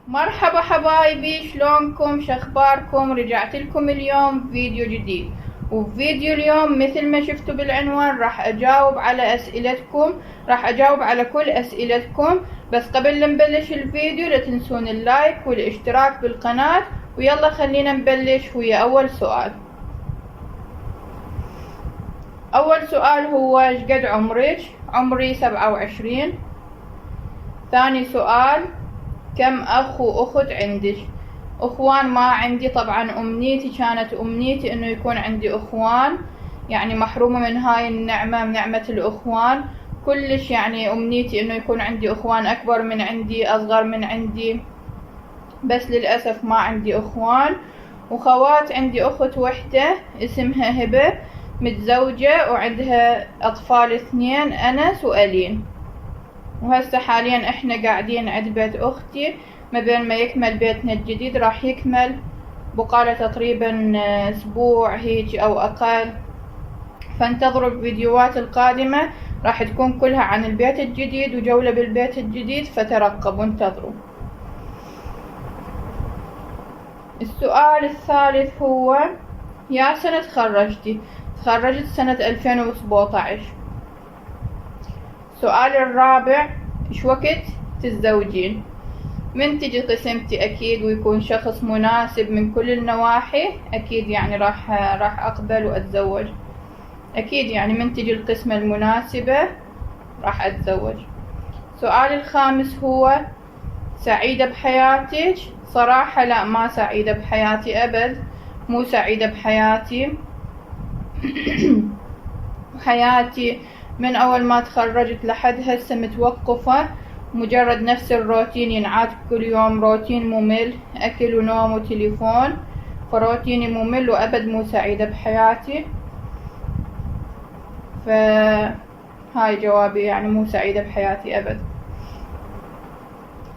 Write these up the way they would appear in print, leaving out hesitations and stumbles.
مرحبا حبايبي، شلونكم؟ شخباركم؟ رجعت لكم اليوم فيديو جديد. وفيديو اليوم مثل ما شفتوا بالعنوان راح اجاوب على اسئلتكم، راح اجاوب على كل اسئلتكم. بس قبل لا نبلش الفيديو لا تنسون اللايك والاشتراك بالقناة. ويلا خلينا نبلش ويا اول سؤال. اول سؤال هو ايش قد عمرك؟ عمري 27. ثاني سؤال، كم أخ وأخت عندك؟ أخوان ما عندي طبعا. كانت أمنيتي إنه يكون عندي أخوان، يعني محرومة من هاي النعمة، من نعمة الأخوان كلش. يعني أمنيتي إنه يكون عندي أخوان أكبر من عندي، أصغر من عندي، بس للأسف ما عندي أخوان. وخوات عندي أخت وحدة اسمها هبة، متزوجة وعندها أطفال 2، أنس وألين. وهسه حاليا احنا قاعدين عند بيت اختي، ما بين ما يكمل بيتنا الجديد راح يكمل بقاله تقريبا اسبوع هيك او اقل. فانتظروا الفيديوهات القادمة، راح تكون كلها عن البيت الجديد وجولة بالبيت الجديد، فترقبوا انتظروا. السؤال الثالث هو يا سنة تخرجتي؟ تخرجت سنة 2017. السؤال الرابع، ايش وقت تتزوجين؟ من تجي قسمتي اكيد ويكون شخص مناسب من كل النواحي، اكيد يعني راح اقبل واتزوج اكيد. يعني من تجي القسمة المناسبة راح اتزوج. السؤال الخامس هو سعيدة بحياتك؟ صراحة لا، ما سعيدة بحياتي ابد، مو سعيدة بحياتي. حياتي من اول ما تخرجت لحد هسه متوقفة، مجرد نفس الروتين ينعاد كل يوم، روتين ممل، اكل ونوم وتليفون، فروتيني ممل وابد مو سعيدة بحياتي. فهاي جوابي، يعني مو سعيدة بحياتي ابد.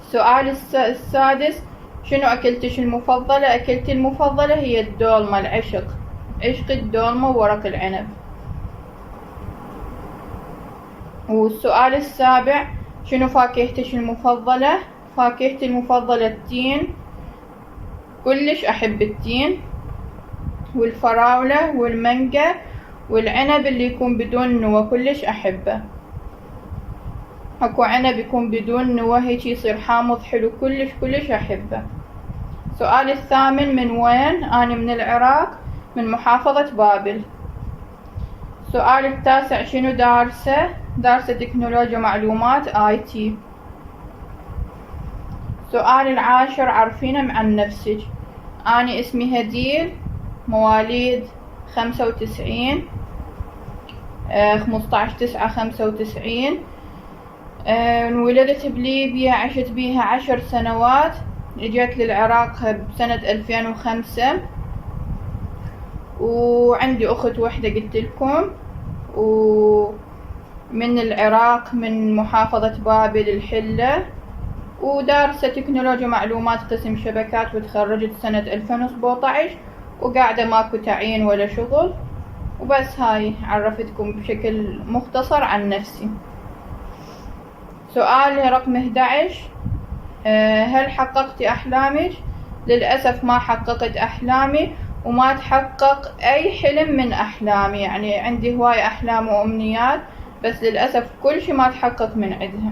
السؤال السادس، شنو اكلتش المفضلة؟ اكلتي المفضلة هي الدولمة، العشق، عشق الدولمة وورق العنب. والسؤال السابع، شنو فاكهتك المفضلة؟ فاكهتي المفضلة التين، كلش أحب التين والفراولة والمانجا والعنب اللي يكون بدون نوى، كلش أحبه. اكو عنب يكون بدون نوى هيك يصير حامض حلو، كلش أحبه. السؤال الثامن، من وين؟ أنا من العراق، من محافظة بابل. السؤال التاسع، شنو دارسة؟ دارسة تكنولوجيا معلومات IT. السؤال العاشر، عرفينا عن نفسك. أنا اسمي هديل، مواليد 95، 15/9/95. انولدت بليبيا، عشت بيها 10 سنوات. جيت للعراق بسنة 2005. وعندي أخت وحدة قلتلكم، ومن العراق من محافظة بابل الحلة. ودارسة تكنولوجيا معلومات قسم شبكات، وتخرجت سنة 2017، وقاعدة ماكو تعيين ولا شغل. وبس هاي عرفتكم بشكل مختصر عن نفسي. سؤال رقم 11، هل حققتي أحلامك؟ للأسف ما حققت أحلامي، وما تحقق أي حلم من أحلامي. يعني عندي هواي أحلام وأمنيات، بس للأسف كل شي ما تحقق من عندها.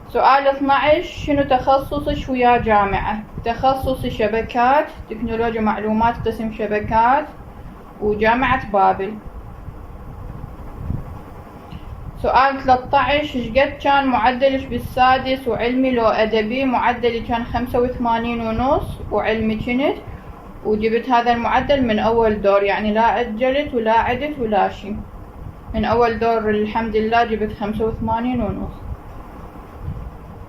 سؤال 12، شنو تخصصك ويا جامعة؟ تخصصي شبكات، تكنولوجيا معلومات قسم شبكات، وجامعة بابل. سؤال 13، شقد كان معدلك بالسادس وعلمي لو أدبي؟ معدلي كان 85.5، وعلمي كنت، وجبت هذا المعدل من أول دور، يعني لا أجلت ولا عدت ولا شي، من أول دور الحمد لله جبت 85.5.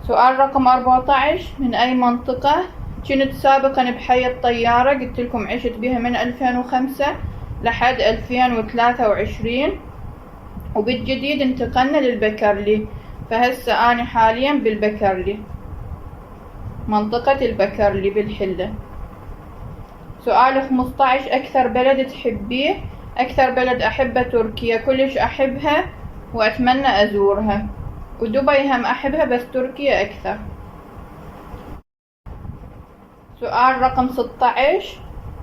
سؤال رقم 14، من أي منطقة؟ كنت سابقا بحي الطيارة، قلتلكم عشت بها من 2005 لحد 2023. وبالجديد انتقلنا للبكرلي، فهسه أنا حاليا بالبكرلي، منطقة البكرلي بالحلة. سؤال 15، أكثر بلد تحبيه؟ أكثر بلد أحبه تركيا، كلش أحبها وأتمنى أزورها. ودبي هم أحبها، بس تركيا أكثر. سؤال رقم 16.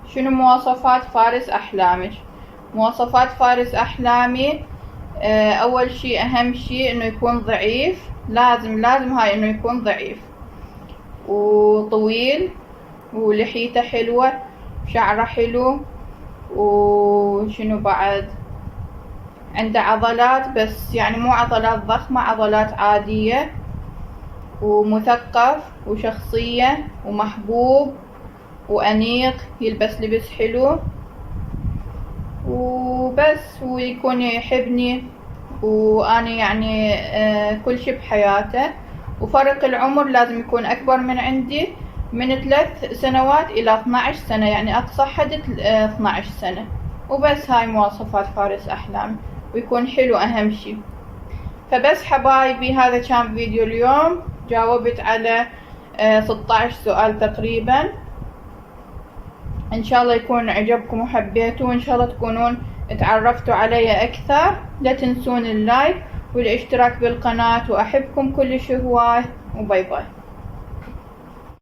شنو مواصفات فارس أحلامك؟ مواصفات فارس أحلامي، أول شي أهم شي إنه يكون ضعيف، لازم هاي إنه يكون ضعيف وطويل ولحيته حلوة، شعره حلو، وشنو بعد، عنده عضلات بس يعني مو عضلات ضخمة، عضلات عادية، ومثقف وشخصية ومحبوب وأنيق، يلبس لبس حلو وبس، ويكون يحبني وأنا يعني كل شي بحياته. وفرق العمر لازم يكون أكبر من عندي من 3 سنوات إلى 12 سنة، يعني أقصى حد 12 سنة. وبس هاي مواصفات فارس أحلامي، ويكون حلو أهم شي. فبس حبايبي هذا كان فيديو اليوم، جاوبت على 16 سؤال تقريبا. إن شاء الله يكون عجبكم وحبيتوا، وإن شاء الله تكونون تعرفتوا علي أكثر. لا تنسون اللايك والاشتراك بالقناة، وأحبكم كل هواي، وباي باي.